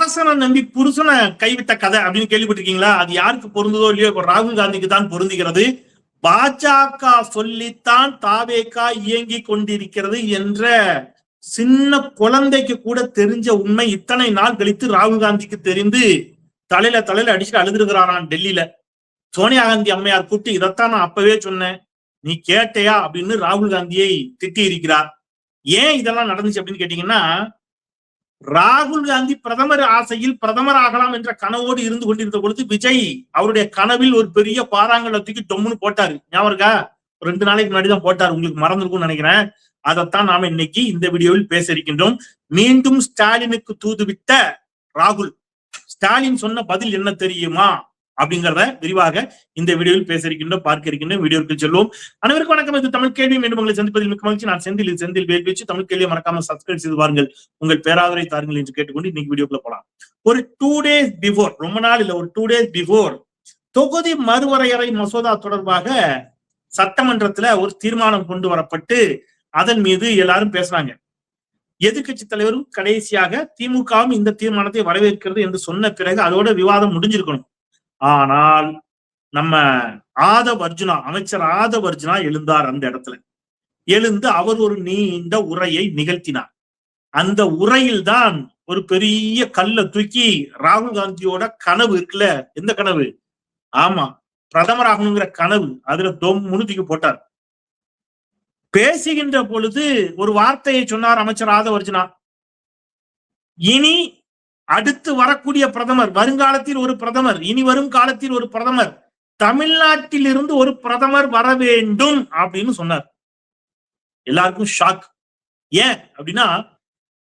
அரசனை நம்பி புருஷனை கைவிட்ட கதை அப்படின்னு கேள்விப்பட்டிருக்கீங்களா? அது யாருக்கு பொருந்ததோ இல்லையோ, இப்ப ராகுல் காந்திக்கு தான் பொருந்துகிறது. பாஜக சொல்லித்தான் தாவேகா இயங்கி கொண்டிருக்கிறது என்ற சின்ன குழந்தைக்கு கூட தெரிஞ்ச உண்மை இத்தனை நாள் கழித்து ராகுல் காந்திக்கு தெரிந்து தலையில அடிச்சுட்டு அழுதுருக்கிறாரான் டெல்லியில. சோனியா காந்தி அம்மையார் கூப்பிட்டு இதைத்தான் நான் அப்பவே சொன்னேன், நீ கேட்டையா அப்படின்னு ராகுல் காந்தியை திட்டி இருக்கிறார். ஏன் இதெல்லாம் நடந்துச்சு அப்படின்னு கேட்டீங்கன்னா, ராகுல் காந்தி பிரதமர் ஆசையில் பிரதமர் ஆகலாம் என்ற கனவோடு இருந்து கொண்டிருந்த பொழுது விஜய் அவருடைய கனவில் ஒரு பெரிய பாறாங்கல்ல தூக்கி டொம்முன்னு போட்டாரு. ஞாபகம் இருக்கா? 2 நாளைக்கு முன்னாடி தான் போட்டாரு, உங்களுக்கு மறந்துருக்கும்னு நினைக்கிறேன். அதைத்தான் நாம இன்னைக்கு இந்த வீடியோவில் பேச இருக்கின்றோம். மீண்டும் ஸ்டாலினுக்கு தூதுவிட்ட ராகுல், ஸ்டாலின் சொன்ன பதில் என்ன தெரியுமா அப்படிங்கிறத விரிவாக இந்த வீடியோவில் பேச இருக்கின்றோம், பார்க்க இருக்கின்றோம். வீடியோக்கு செல்வோம். அனைவருக்கும் வணக்கம். இது தமிழ் கேள்வி. மீண்டும் உங்களை சந்திப்பதில் மிக்க மகிழ்ச்சி. நான் செந்தில் வேல் பேச்சு. தமிழ் கேள்வியை மறக்காம சப்ஸ்கிரைப் செய்து பாருங்கள், உங்கள் பேராதரை தாருங்கள் என்று கேட்டுக்கொண்டு இன்னைக்கு வீடியோக்குள்ள போலாம். ஒரு 2 days பிஃபோர், ரொம்ப நாள் இல்ல, ஒரு 2 days பிஃபோர் தொகுதி மறுவரையறை மசோதா தொடர்பாக சட்டமன்றத்துல ஒரு தீர்மானம் கொண்டு வரப்பட்டு அதன் மீது எல்லாரும் பேசுறாங்க. எதிர்கட்சி தலைவரும் கடைசியாக திமுகவும் இந்த தீர்மானத்தை வரவேற்கிறது என்று சொன்ன பிறகு அதோட விவாதம் முடிஞ்சிருக்கணும். ஆனால் நம்ம அமைச்சர் ஆதவ் அர்ஜுனா எழுந்தார். அந்த இடத்துல எழுந்து அவர் ஒரு நீண்ட உரையை நிகழ்த்தினார். அந்த உரையில் தான் ஒரு பெரிய கல்லை தூக்கி ராகுல் காந்தியோட கனவு இருக்குல்ல, எந்த கனவு? ஆமா, பிரதமர் ஆகணுங்கிற கனவு, அதுல தூக்கி போட்டார். பேசுகின்ற பொழுது ஒரு வார்த்தையை சொன்னார் அமைச்சர் ஆதவ் அர்ஜுனா. இனி அடுத்து வரக்கூடிய பிரதமர், வருங்காலத்தில் ஒரு பிரதமர், இனி வரும் காலத்தில் ஒரு பிரதமர், தமிழ்நாட்டில் இருந்து ஒரு பிரதமர் வர வேண்டும் அப்படின்னு சொன்னார். எல்லாருக்கும் ஷாக். ஏன் அப்படின்னா,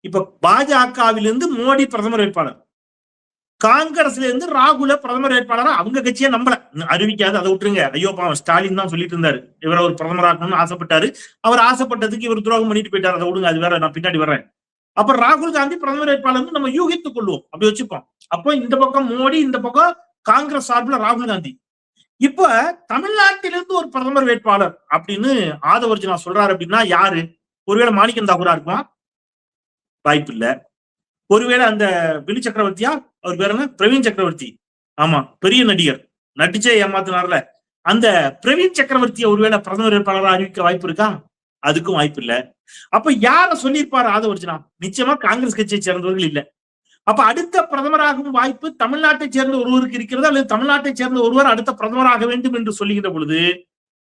இப்ப பாஜகவிலிருந்து மோடி பிரதமர் வேட்பாளர், காங்கிரஸ்ல இருந்து ராகுல பிரதமர் வேட்பாளரா அவங்க கட்சியை நம்பல, அறிவிக்காது, அதை விட்டுருங்க. ஐயோ பாவம், ஸ்டாலின் தான் சொல்லிட்டு இருந்தாரு இவரை ஒரு பிரதமர் ஆகணும்னு ஆசைப்பட்டாரு. அவர் ஆசைப்பட்டதுக்கு இவர் துரோகம் பண்ணிட்டு போயிட்டாரு, அதை விடுங்க, அது வேற, நான் பின்னாடி வர்றேன். அப்ப ராகுல் காந்தி பிரதமர் வேட்பாளர் நம்ம யூகித்துக் கொள்வோம், அப்படி வச்சுப்போம். அப்போ இந்த பக்கம் மோடி, இந்த பக்கம் காங்கிரஸ் சார்பில் ராகுல் காந்தி. இப்ப தமிழ்நாட்டிலிருந்து ஒரு பிரதமர் வேட்பாளர் அப்படின்னு ஆதவ் அர்ஜுனா சொல்றாரு அப்படின்னா யாரு? ஒருவேளை மாணிக்கம் தாக்கூரா இருக்குமா? வாய்ப்பு இல்ல. ஒருவேளை அந்த விழி சக்கரவர்த்தியா, அவர் பேர் என்ன, பிரவீன் சக்கரவர்த்தி, ஆமா பெரிய நடிகர், நடிச்சே ஏமாத்தினார்ல, அந்த பிரவீன் சக்கரவர்த்தியை ஒருவேளை பிரதமர் வேட்பாளராக அறிவிக்க வாய்ப்பு இருக்கா? அதுக்கும் வாய்ப்பு இல்ல. அப்ப யார சொல்லியிருப்பாரு ஆதவ் அர்ஜுனா? நிச்சயமா காங்கிரஸ் கட்சியை சேர்ந்தவர்கள் இல்ல. அப்ப அடுத்த பிரதமராகும் வாய்ப்பு தமிழ்நாட்டை சேர்ந்த ஒருவருக்கு இருக்கிறதா, அல்லது தமிழ்நாட்டை சேர்ந்த ஒருவர் அடுத்த பிரதமராக வேண்டும் என்று சொல்லுகின்ற பொழுது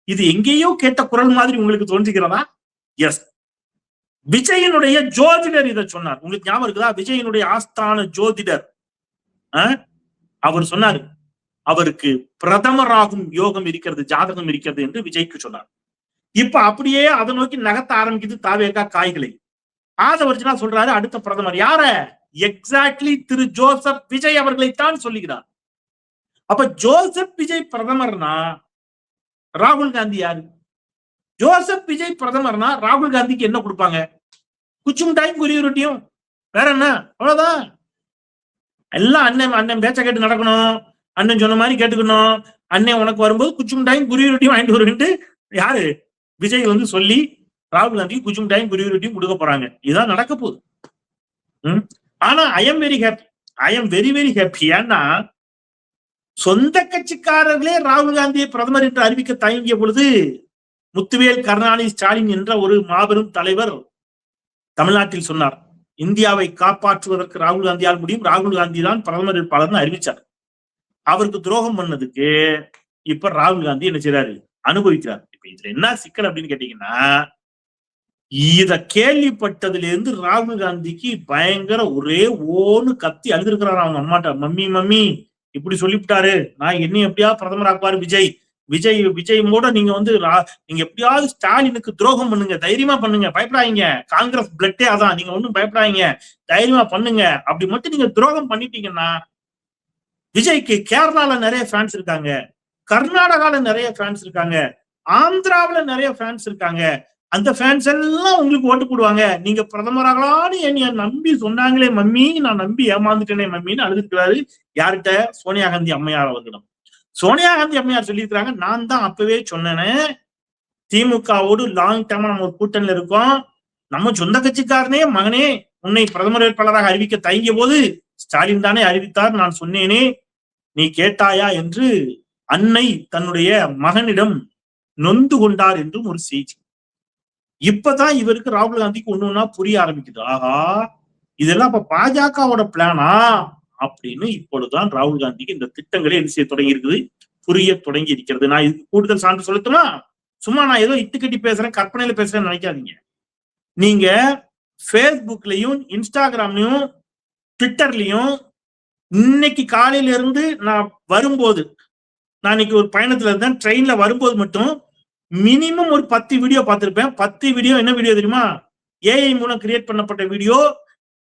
இது எங்கேயோ கேட்ட குரல் மாதிரி உங்களுக்கு தோன்றுகிறதா? எஸ், விஜயனுடைய ஜோதிடர் இதை சொன்னார். உங்களுக்கு ஞாபகம் இருக்குதா? விஜயனுடைய ஆஸ்தான ஜோதிடர் அவர் சொன்னார், அவருக்கு பிரதமராகும் யோகம் இருக்கிறது, ஜாதகம் இருக்கிறது என்று விஜய்க்கு சொன்னார். இப்ப அப்படியே அதை நோக்கி நகர்த்த ஆரம்பிக்குது தாவேகா காய்களை. ஆதவ் அர்ஜுனா சொல்றாரு அடுத்த பிரதமர் யார? எக்ஸாக்ட்லி திரு ஜோசப் விஜய் அவர்களைத்தான் சொல்லுகிறார். அப்ப ஜோசப் விஜய் பிரதமர்னா ராகுல் காந்தி யாரு? ஜோசப் விஜய் பிரதமர்னா ராகுல் காந்திக்கு என்ன கொடுப்பாங்க? குச்சும் டைம் குறி ரொட்டியும், வேற என்ன? அவ்வளவுதான். எல்லாம் அண்ணன் பேச்ச கேட்டு நடக்கணும், அண்ணன் சொன்ன மாதிரி கேட்டுக்கணும். அண்ணன் உனக்கு வரும்போது குச்சும் டைம் குறி ரொட்டியும் வாங்கிட்டு வருன்ட்டு யாரு? விஜய் சொல்லி ராகுல் காந்தி குச்சும் டைம் குறி ரொட்டியும் கொடுக்க போறாங்க. இதுதான் நடக்க போகுது. ஆனா I am very very happy. ஏன்னா சொந்த கட்சிக்காரர்களே ராகுல் காந்தியை பிரதமர் என்று அறிவிக்க தயங்கிய பொழுது முத்துவேல் கருணாநிதி ஸ்டாலின் என்ற ஒரு மாபெரும் தலைவர் தமிழ்நாட்டில் சொன்னார், இந்தியாவை காப்பாற்றுவதற்கு ராகுல் காந்தியால் முடியும், ராகுல் காந்தி தான் பிரதமர் வேட்பாளர்னு அறிவிச்சார். அவருக்கு துரோகம் பண்ணதுக்கு இப்ப ராகுல் காந்தி என்ன செய்யறாரு? அனுபவிக்கிறார். இப்ப இதுல என்ன சிக்கல் அப்படின்னு கேட்டீங்கன்னா, இத கேள்விப்பட்டதுல இருந்து ராகுல் காந்திக்கு பயங்கர ஒரே ஓன்னு கத்தி அழுதுருக்கிறாரு அவங்க அம்மாட்ட. மம்மி இப்படி சொல்லிவிட்டாரு, நான் என்ன எப்படியா பிரதமர் ஆக்குவாரு விஜய் கூட நீங்க நீங்க எப்படியாவது ஸ்டாலினுக்கு துரோகம் பண்ணுங்க, தைரியமா பண்ணுங்க, பயப்படாதீங்க, காங்கிரஸ் பிளட்டே அதான், நீங்க ஒண்ணும் பயப்படாதீங்க, தைரியமா பண்ணுங்க. அப்படி மட்டும் நீங்க துரோகம் பண்ணிட்டீங்கன்னா விஜய்க்கு கேரளால நிறைய ஃபேன்ஸ் இருக்காங்க, கர்நாடகால நிறைய ஃபேன்ஸ் இருக்காங்க, ஆந்திராவில நிறைய ஃபேன்ஸ் இருக்காங்க. அந்த ஃபேன்ஸ் எல்லாம் உங்களுக்கு ஓட்டு போடுவாங்க. நீங்க பிரதமராகலான்னு என்னைய நம்பி சொன்னாங்களே மம்மி, நான் நம்பி ஏமாந்துட்டேனே மம்மின்னு அழுதுக்கிறாரு. யார்கிட்ட? சோனியா காந்தி அம்மையார் அவர்களிடம். சோனியா காந்தி அம்மையார் சொல்லியிருக்கிறாங்க, நான் தான் அப்பவே சொன்னேனே, திமுகவோடு லாங் டைமா நம்ம ஒரு கூட்டணியில இருக்கோம், நம்ம சொந்த கட்சிக்காரனே மகனே உன்னை பிரதமர் வேட்பாளராக அறிவிக்க தயங்கிய போது ஸ்டாலின் தானே அறிவித்தார், நான் சொன்னேனே, நீ கேட்டாயா என்று அன்னை தன்னுடைய மகனிடம் நொந்து கொண்டார் என்றும் ஒரு செய்தி. இப்பதான் இவருக்கு ராகுல் காந்திக்கு ஒண்ணு புரிய ஆரம்பிக்குது. ஆகா, இதெல்லாம் இப்ப பாஜகவோட பிளானா அப்படின்னு இப்பொழுதுதான் ராகுல் காந்திக்கு இந்த திட்டங்களே என்ன செய்ய தொடங்கி இருக்குது, புரிய தொடங்கி இருக்கிறது. நான் இதுக்கு கூடுதல் சான்று சொல்லட்டுமா? சும்மா நான் ஏதோ இட்டுக்கட்டி பேசுறேன், கற்பனையில பேசுறேன்னு நினைக்காதீங்க. நீங்க பேஸ்புக்லயும் இன்ஸ்டாகிராம்லயும் ட்விட்டர்லயும் இன்னைக்கு காலையில இருந்து நான் வரும்போது, நான் இன்னைக்கு ஒரு பயணத்துல இருந்தேன், ட்ரெயின்ல வரும்போது மட்டும் மினிமம் ஒரு 10 வீடியோ பார்த்திருப்பேன். 10 வீடியோ என்ன வீடியோ தெரியுமா? ஏஐ மூலம் கிரியேட் பண்ணப்பட்ட வீடியோ,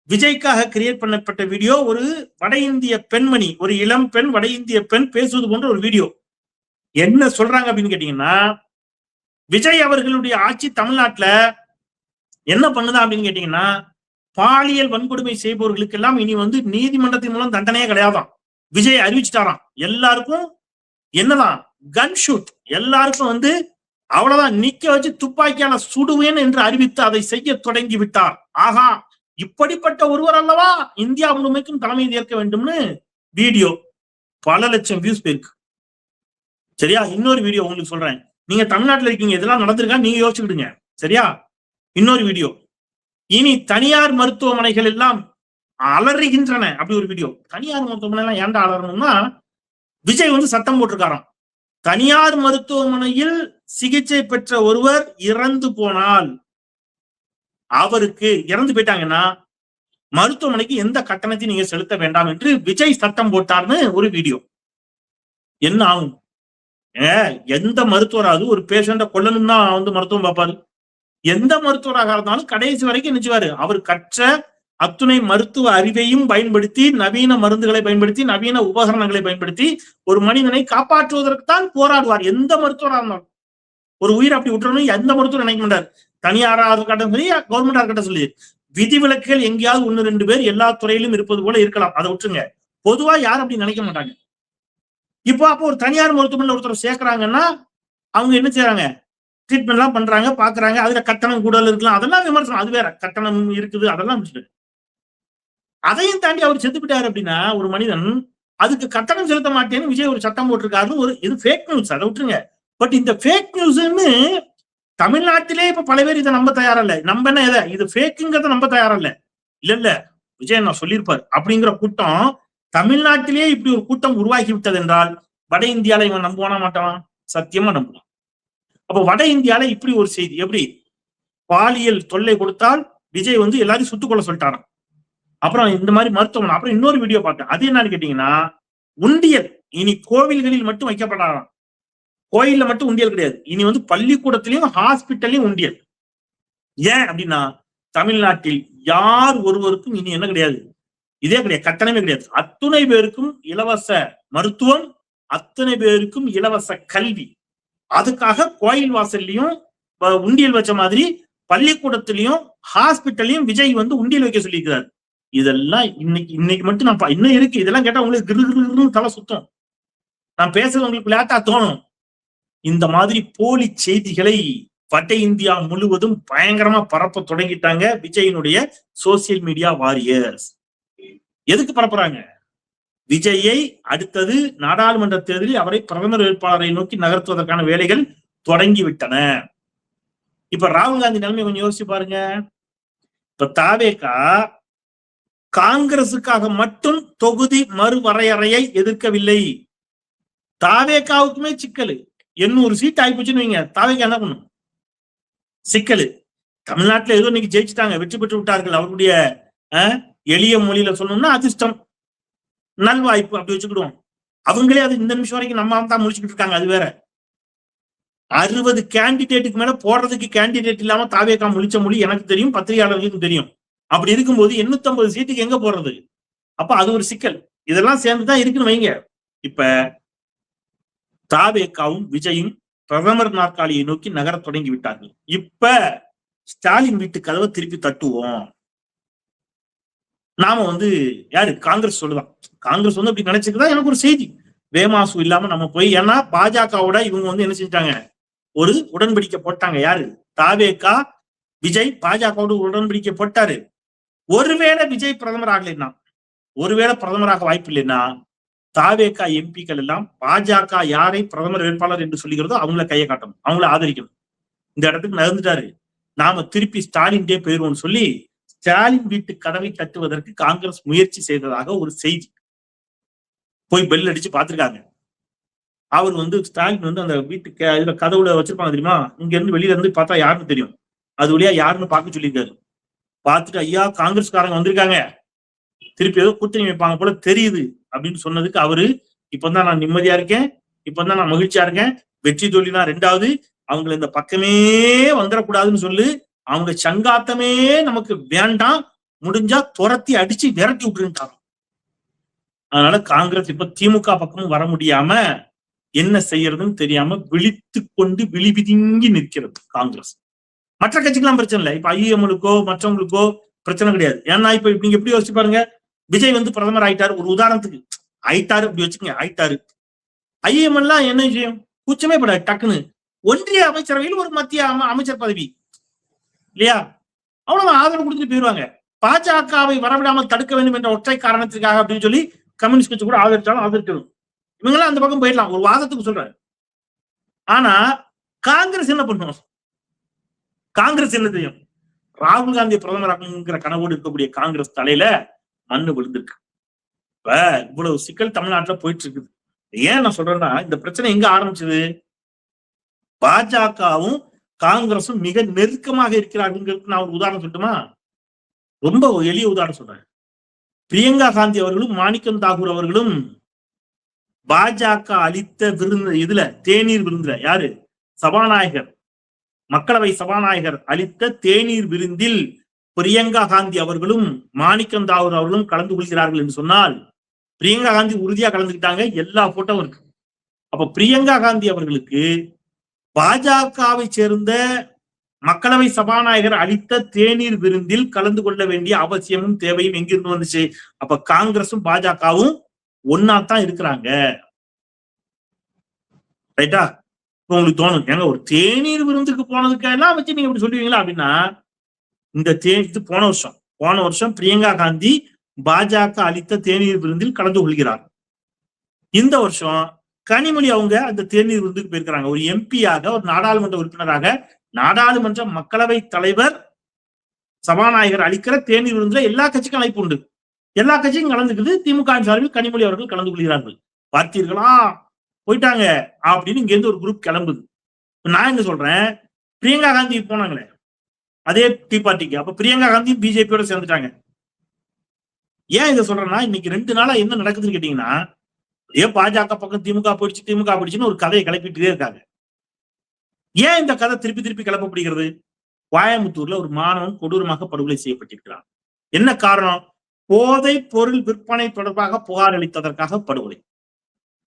விஜய்க்காக கிரியேட் பண்ணப்பட்ட வீடியோ, ஒரு வட இந்திய பெண்மணி, ஒரு இளம் பெண் வட இந்திய பெண் பேசுவது போன்ற ஒரு வீடியோ. என்ன சொல்றாங்க அப்படின்னு கேட்டீங்கன்னா, விஜய் அவர்களுடைய ஆட்சி தமிழ்நாட்டுல என்ன பண்ணுதா அப்படின்னு கேட்டீங்கன்னா, பாலியல் வன்கொடுமை செய்பவர்களுக்கு எல்லாம் இனி நீதிமன்றத்தின் மூலம் தண்டனையே கிடையாதான். விஜய் அறிவிச்சுட்டாராம். எல்லாருக்கும் என்னதான் கன் ஷூட், எல்லாருக்கும் அவ்வளவுதான், நிக்க வச்சு துப்பாக்கியால சுடுவேன் என்று அறிவித்து அதை செய்ய தொடங்கி விட்டார். ஆகா, இப்படிப்பட்ட ஒருவர் அல்லவா இந்தியா முழுமைக்கும் தலைமை ஏற்க வேண்டும்னு வீடியோ பல லட்சம் வியூஸ் போயிருக்கு. சரியா? இன்னொரு வீடியோ உங்களுக்கு சொல்றேன். நீங்க தமிழ்நாட்டுல இருக்கீங்க, இதெல்லாம் நடந்திருக்கா நீங்க யோசிச்சுக்கிடுங்க. சரியா? இன்னொரு வீடியோ, இனி தனியார் மருத்துவமனைகள் எல்லாம் அலறுகின்றன அப்படி ஒரு வீடியோ. தனியார் மருத்துவமனை எல்லாம் ஏன்டா அலறணும்னா, விஜய் சட்டம் போட்டிருக்காராம், தனியார் மருத்துவமனையில் சிகிச்சை பெற்ற ஒருவர் இறந்து போனால், அவருக்கு இறந்து போயிட்டாங்கன்னா மருத்துவமனைக்கு எந்த கட்டணத்தையும் நீங்க செலுத்த வேண்டாம் என்று விஜய் சட்டம் போட்டார்னு ஒரு வீடியோ. என்ன ஆகும்? எந்த மருத்துவராவது ஒரு பேஷண்ட கொல்லணும்னா மருத்துவம் பார்ப்பாரு. எந்த மருத்துவராக இருந்தாலும் கடைசி வரைக்கும் நினைச்சுவாரு. அவர் கற்ற அத்துணை மருத்துவ அறிவையும் பயன்படுத்தி, நவீன மருந்துகளை பயன்படுத்தி, நவீன உபகரணங்களை பயன்படுத்தி ஒரு மனிதனை காப்பாற்றுவதற்கு தான் போராடுவார். எந்த மருத்துவராக இருந்தாலும் ஒரு உயிர் அப்படி விட்டுறணும் எந்த மருத்துவம் நினைக்க மாட்டார். தனியாரா இருக்கட்டும் சரி, கவர்மெண்டா இருக்கட்டும் சொல்லி, விதிவிலக்குகள் எங்கேயாவது 1-2 பேர் எல்லா துறையிலும் இருப்பது போல இருக்கலாம், அதை விட்டுருங்க. பொதுவா யாரும் அப்படி நினைக்க மாட்டாங்க. அப்போ ஒரு தனியார் மருத்துவமனையில ஒருத்தர் சேர்க்கிறாங்கன்னா அவங்க என்ன செய்யறாங்க? ட்ரீட்மெண்ட் எல்லாம் பண்றாங்க, பாக்குறாங்க. அதுல கட்டணம் கூடல் இருக்கலாம், அதெல்லாம் விமர்சனம், அது வேற. கட்டணம் இருக்குது, அதெல்லாம் அதையும் தாண்டி அவர் செத்துப்பிட்டாரு அப்படின்னா ஒரு மனிதன், அதுக்கு கட்டணம் செலுத்த மாட்டேன்னு விஜய் ஒரு சட்டம் போட்டிருக்காரு. இது ஃபேக் நியூஸ், அதை விட்டுருங்க. பட் இந்த ஃபேக் நியூஸ்ன்னு தமிழ்நாட்டிலே இப்ப பல பேர் இதை நம்ப தயாரா இல்ல. நம்ம என்ன எதை இது ஃபேக்குங்கிறத நம்ப தயாரா இல்ல. இல்ல விஜய் நான் சொல்லியிருப்பார் அப்படிங்கிற கூட்டம் தமிழ்நாட்டிலே இப்படி ஒரு கூட்டம் உருவாக்கி விட்டது என்றால் வட இந்தியால இவன் நம்புவானா மாட்டான்? சத்தியமா நம்புவான். அப்ப வட இந்தியால இப்படி ஒரு செய்தி, எப்படி பாலியல் தொல்லை கொடுத்தால் விஜய் எல்லாரையும் சுட்டுக்கொள்ள சொல்லிட்டாராம். அப்புறம் இந்த மாதிரி மருத்துவமனை. அப்புறம் இன்னொரு வீடியோ பார்த்தேன். அது என்னன்னு கேட்டீங்கன்னா, உண்டியல் இனி கோவில்களில் மட்டும் வைக்கப்படாதான். கோயில்ல மட்டும் உண்டியல் கிடையாது, இனி பள்ளிக்கூடத்திலையும் ஹாஸ்பிட்டல்லையும் உண்டியல். ஏன் அப்படின்னா, தமிழ்நாட்டில் யார் ஒருவருக்கும் இனி என்ன கிடையாது, இதே கிடையாது, கட்டணமே கிடையாது. அத்துணை பேருக்கும் இலவச மருத்துவம், அத்தனை பேருக்கும் இலவச கல்வி. அதுக்காக கோயில் வாசல்லையும் உண்டியல் வச்ச மாதிரி பள்ளிக்கூடத்திலையும் ஹாஸ்பிட்டல்லையும் விஜய் உண்டியல் வைக்க சொல்லியிருக்கிறார். இதெல்லாம் இன்னைக்கு மட்டும் நான் இன்னும் இருக்கு. இதெல்லாம் கேட்டா உங்களுக்கு கிரு தலை சுத்தம். நான் பேசுறது உங்களுக்கு லேட்டா தோணும். இந்த மாதிரி போலி செய்திகளை வட இந்தியா முழுவதும் பயங்கரமா பரப்ப தொடங்கிட்டாங்க விஜயினுடைய சோசியல் மீடியா வாரியர்ஸ். எதுக்கு பரப்புறாங்க? விஜயை அடுத்தது நாடாளுமன்ற தேர்தலில் அவரை பிரதமர் வேட்பாளரை நோக்கி நகர்த்துவதற்கான வேலைகள் தொடங்கிவிட்டன. இப்ப ராகுல் காந்தி நிலைமை கொஞ்சம் யோசிச்சு பாருங்க. இப்ப தாவேகா காங்கிரசுக்காக மட்டும் தொகுதி மறுவரையறையை எதிர்க்கவில்லை. தாவேகாவுக்குமே சிக்கலு. 800 சீட் ஆயிப்போச்சுன்னு வைங்க, தாவேகா என்ன பண்ணும்? சிக்கலு. தமிழ்நாட்டுல ஏதோ இன்னைக்கு ஜெயிச்சுட்டாங்க, வெற்றி பெற்று விட்டார்கள். அவருடைய எளிய மொழியில சொல்லணும்னா அதிர்ஷ்டம், நல்வாய்ப்பு அப்படி வச்சுக்கிடுவோம். அவங்களே அது இந்த நிமிஷம் வரைக்கும் நம்ம தான் முடிச்சுக்கிட்டு இருக்காங்க. அது வேற. 60 கேண்டிடேட்டுக்கு மேல போடுறதுக்கு கேண்டிடேட் இல்லாம தாவேகா முழிச்ச மொழி எனக்கு தெரியும், பத்திரிகையாளர்களுக்கும் தெரியும். அப்படி இருக்கும்போது 850 சீட்டுக்கு எங்க போறது? அப்ப அது ஒரு சிக்கல். இதெல்லாம் சேர்ந்துதான் இருக்குன்னு வைங்க. இப்ப தாவேகாவும் விஜயும் பிரதமர் நாற்காலியை நோக்கி நகர தொடங்கி விட்டார்கள். இப்ப ஸ்டாலின் வீட்டு கதவை திருப்பி தட்டுவோம். நாம யாரு காங்கிரஸ் சொல்லுதான். காங்கிரஸ் அப்படி நினைச்சுக்குதான். எனக்கு ஒரு செய்தி, வேமாசு இல்லாம நம்ம போய், ஏன்னா பாஜகவோட இவங்க என்ன செஞ்சாங்க, ஒரு உடன்படிக்கை போட்டாங்க. யாரு? தாவேகா விஜய் பாஜகவோட உடன்படிக்கை போட்டாரு. ஒருவேளை விஜய் பிரதமர் ஆகலைன்னா, ஒருவேளை பிரதமராக வாய்ப்பு இல்லைன்னா தாவேகா எம்பிக்கள் எல்லாம் பாஜக யாரை பிரதமர் வேட்பாளர் என்று சொல்லுகிறதோ அவங்கள கையை காட்டணும், அவங்கள ஆதரிக்கணும். இந்த இடத்துக்கு நகர்ந்துட்டாரு, நாம திருப்பி ஸ்டாலின்டே போயிருவோம்னு சொல்லி ஸ்டாலின் வீட்டு கதவை தட்டுவதற்கு காங்கிரஸ் முயற்சி செய்ததாக ஒரு செய்தி. போய் பெல் அடிச்சு பார்த்திருக்காங்க. அவர் ஸ்டாலின் அந்த வீட்டுக்கு இதுல கதவுல வச்சிருப்பாங்க தெரியுமா, இங்க இருந்து வெளியில இருந்து பார்த்தா யாருன்னு தெரியும், அது வழியா யாருன்னு பார்க்க சொல்லியிருக்காரு. பார்த்துட்டு ஐயா காங்கிரஸ்காரங்க வந்திருக்காங்க, திருப்பி ஏதோ கூட்டணி வைப்பாங்க போல தெரியுது அப்படின்னு சொன்னதுக்கு அவரு இப்பதான் நான் நிம்மதியா இருக்கேன், இப்பதான் நான் மகிழ்ச்சியா இருக்கேன், வெற்றி தோல்வி தான் ரெண்டாவது, அவங்களை இந்த பக்கமே வந்துடக்கூடாதுன்னு சொல்லு, அவங்க சங்காத்தமே நமக்கு வேண்டாம், முடிஞ்சா துரத்தி அடிச்சு விரட்டி விட்டுருட்டாங்க. அதனால காங்கிரஸ் இப்ப திமுக பக்கமும் வர முடியாம என்ன செய்யறதுன்னு தெரியாம விழித்து கொண்டு விழிபிதுங்கி நிற்கிறது காங்கிரஸ். மற்ற கட்சிக்கெல்லாம் பிரச்சனை இல்லை, இப்ப ஐஎம்எலுக்கோ மற்றவங்களுக்கோ பிரச்சனை கிடையாது. ஏன்னா இப்ப நீங்க எப்படி யோசிச்சு பாருங்க, விஜய் பிரதமர் ஆயிட்டாரு, ஒரு உதாரணத்துக்கு ஆயிட்டாரு அப்படி வச்சுக்கோங்க, ஆயிட்டாரு. ஐஎம்எல்லாம் என்ன விஷயம், கூச்சமே படாது, டக்குன்னு ஒன்றிய அமைச்சரவையில் ஒரு மத்திய அமைச்சர் பதவி இல்லையா, அவ்வளவு ஆதரவு கொடுத்துட்டு போயிருவாங்க. பாஜகவை வரவிடாமல் தடுக்க வேண்டும் என்ற ஒற்றை காரணத்திற்காக அப்படின்னு சொல்லி கம்யூனிஸ்ட் கட்சி கூட ஆதரிச்சாலும் ஆதரிக்கணும், இவங்கெல்லாம் அந்த பக்கம் போயிடலாம், ஒரு வாதத்துக்கு சொல்றேன். ஆனா காங்கிரஸ் என்ன பண்ணும், காங்கிரஸ் என்ன செய்யும், ராகுல் காந்தி பிரதமராகிற கனவோடு இருக்கக்கூடிய காங்கிரஸ் தலையில மண்ணு விழுந்திருக்கு. இப்ப இவ்வளவு சிக்கல் தமிழ்நாட்டுல போயிட்டு இருக்குது. ஏன் நான் சொல்றேன்னா, இந்த பிரச்சனை எங்க ஆரம்பிச்சது, பாஜகவும் காங்கிரசும் மிக நெருக்கமாக இருக்கிறார்கள். நான் ஒரு உதாரணம் சொல்லட்டுமா, ரொம்ப எளிய உதாரணம் சொல்றேன். பிரியங்கா காந்தி அவர்களும் மாணிக்கம் தாகூர் அவர்களும் பாஜக அளித்த விருந்து, இதுல தேநீர் விருந்துல யாரு சபாநாயகர், மக்களவை சபாநாயகர் அளித்த தேநீர் விருந்தில் பிரியங்கா காந்தி அவர்களும் மாணிக்கம் தாகூர் அவர்களும் கலந்து கொள்கிறார்கள் என்று சொன்னால், பிரியங்கா காந்தி உறுதியா கலந்துக்கிட்டாங்க, எல்லா போட்டோவும் இருக்கு. அப்ப பிரியங்கா காந்தி அவர்களுக்கு பாஜகவை சேர்ந்த மக்களவை சபாநாயகர் அளித்த தேநீர் விருந்தில் கலந்து கொள்ள வேண்டிய அவசியமும் தேவையும் எங்கிருந்து வந்துச்சு, அப்ப காங்கிரசும் பாஜகவும் ஒன்னாத்தான் இருக்கிறாங்க. ரைட்டா, உங்களுக்கு தோணும் ஏங்க ஒரு தேநீர் விருந்துக்கு போனதுக்கு எல்லாம் வச்சு நீங்க இப்படி சொல்லுவீங்களா அப்படின்னா, இந்த இது போன வருஷம் பிரியங்கா காந்தி பாஜக அளித்த தேநீர் விருந்தில் கலந்து கொள்கிறார். இந்த வருஷம் கனிமொழி அவங்க அந்த தேநீர் விருந்துக்கு போயிருக்கிறாங்க, ஒரு எம்பியாக, ஒரு நாடாளுமன்ற உறுப்பினராக, நாடாளுமன்ற மக்களவை தலைவர் சபாநாயகர் அளிக்கிற தேநீர் விருந்துல எல்லா கட்சிக்கும் அழைப்பு உண்டு, எல்லா கட்சியும் கலந்துக்குது. திமுக சார்பில் கனிமொழி அவர்கள் கலந்து கொள்கிறார்கள். பார்த்தீர்களா, போயிட்டாங்க அப்படின்னு இங்க இருந்து ஒரு குரூப் கிளம்புது. நான் என்ன சொல்றேன், பிரியங்கா காந்தி போனாங்களே அதே டி பார்ட்டிக்கு, அப்ப பிரியங்கா காந்தி பிஜேபியோட சேர்ந்துட்டாங்க. ஏன் இதை சொல்றேன்னா, இன்னைக்கு 2 நாளா என்ன நடக்குதுன்னு கேட்டீங்கன்னா, ஏன் பாஜக பக்கம் திமுக போயிடுச்சுன்னு ஒரு கதையை கிளப்பிட்டே இருக்காங்க. ஏன் இந்த கதை திருப்பி திருப்பி கிளப்பப்படுகிறது, கோயம்புத்தூர்ல ஒரு மாணவன் கொடூரமாக படுகொலை செய்யப்பட்டிருக்கிறான். என்ன காரணம், போதை பொருள் விற்பனை தொடர்பாக புகார் அளித்ததற்காக படுகொலை.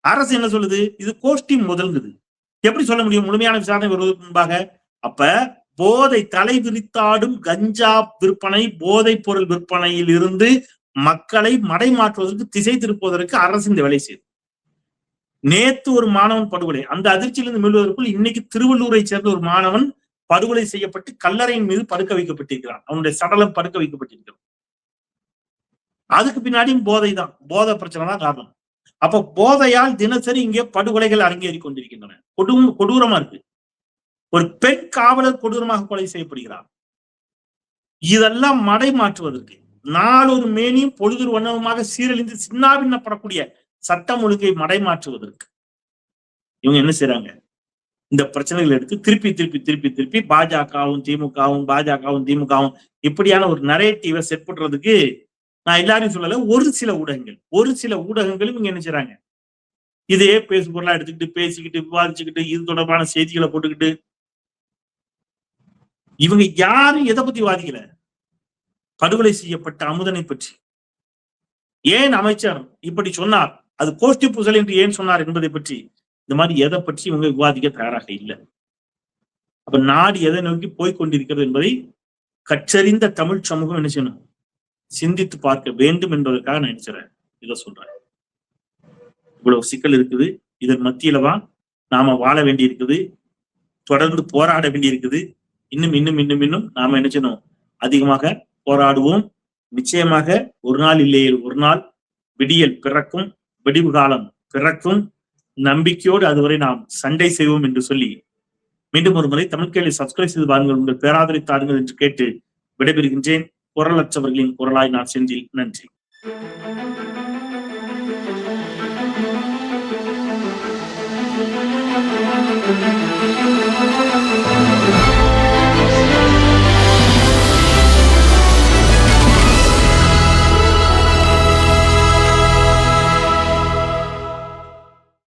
அரசு என்ன சொல்லுது, இது கோஷ்டி முதல்ங்குது. எப்படி சொல்ல முடியும் முழுமையான விசாரணை வருவதற்கு முன்பாக? அப்ப போதை தலை விரித்தாடும் கஞ்சா விற்பனை, போதை பொருள் விற்பனையில் இருந்து மக்களை மடைமாற்றுவதற்கு, திசை திருப்புவதற்கு அரசு இந்த வேலை செய்யுது. நேத்து ஒரு மாணவன் படுகொலை, அந்த அதிர்ச்சியிலிருந்து மீள்வதற்குள் இன்னைக்கு திருவள்ளூரை சேர்ந்த ஒரு மாணவன் படுகொலை செய்யப்பட்டு கல்லறையின் மீது படுக்க வைக்கப்பட்டிருக்கிறான், அவனுடைய சடலம் படுக்க வைக்கப்பட்டிருக்கிறான். அதுக்கு பின்னாடியும் போதை தான், போதை பிரச்சனை தான் காரணம். அப்ப போதையால் தினசரி இங்கே படுகொலைகள் அரங்கேறி கொண்டிருக்கின்றன. கொடூரமா இருக்கு. ஒரு பெண் காவலர் கொடூரமாக கொலை செய்யப்படுகிறார். இதெல்லாம் மடை மாற்றுவதற்கு, நாளொரு மேனியும் பொழுதொரு வண்ணமாக சீரழிந்து சின்னாபின்னப்படக்கூடிய சட்டம் ஒழுங்கை மடை மாற்றுவதற்கு இவங்க என்ன செய்யறாங்க, இந்த பிரச்சனைகள் எடுத்து திருப்பி திருப்பி திருப்பி திருப்பி பாஜகவும் திமுகவும் இப்படியான ஒரு நரேட்டிவை செட் பண்றதுக்கு, நான் எல்லாரையும் சொல்லல, ஒரு சில ஊடகங்களும் இங்க என்ன செய்றாங்க, இதே பேசுபொருளா எடுத்துக்கிட்டு பேசிக்கிட்டு விவாதிச்சுக்கிட்டு இது தொடர்பான செய்திகளை போட்டுக்கிட்டு, இவங்க யாரும் எதை பத்தி வாதிக்கல, படுகொலை செய்யப்பட்ட அமுதனை பற்றி. ஏன் அமைச்சர் இப்படி சொன்னார், அது கோஷ்டி பூசல் என்று ஏன் சொன்னார் என்பதை பற்றி, இந்த மாதிரி எதை பற்றி இவங்க விவாதிக்க தயாராக இல்லை. அப்ப நாடு எதை நோக்கி போய்கொண்டிருக்கிறது என்பதை கற்றறிந்த தமிழ் சமூகம் என்ன செய்யணும், சிந்தித்து பார்க்க வேண்டும் என்பதற்காக நான் நினைக்கிறேன், இதை சொல்றேன். இவ்வளவு சிக்கல் இருக்குது, இதன் மத்தியிலவா நாம வாழ வேண்டி இருக்குது, தொடர்ந்து போராட வேண்டி இருக்குது. இன்னும் நாம என்ன செய்யணும், அதிகமாக போராடுவோம், நிச்சயமாக ஒரு நாள் இல்லையே ஒரு நாள் விடியல் பிறக்கும், விடிவு காலம் பிறக்கும். நம்பிக்கையோடு அதுவரை நாம் சண்டை செய்வோம் என்று சொல்லி மீண்டும் ஒரு முறை தமிழ் கேள்வி சப்ஸ்கிரைப் செய்து பாருங்கள், உங்கள் பேராதரை தாருங்கள் என்று கேட்டு விடைபெறுகின்றேன். குரலற்றவர்களின் குரலாய் நான் செந்தில். நன்றி. Thank you.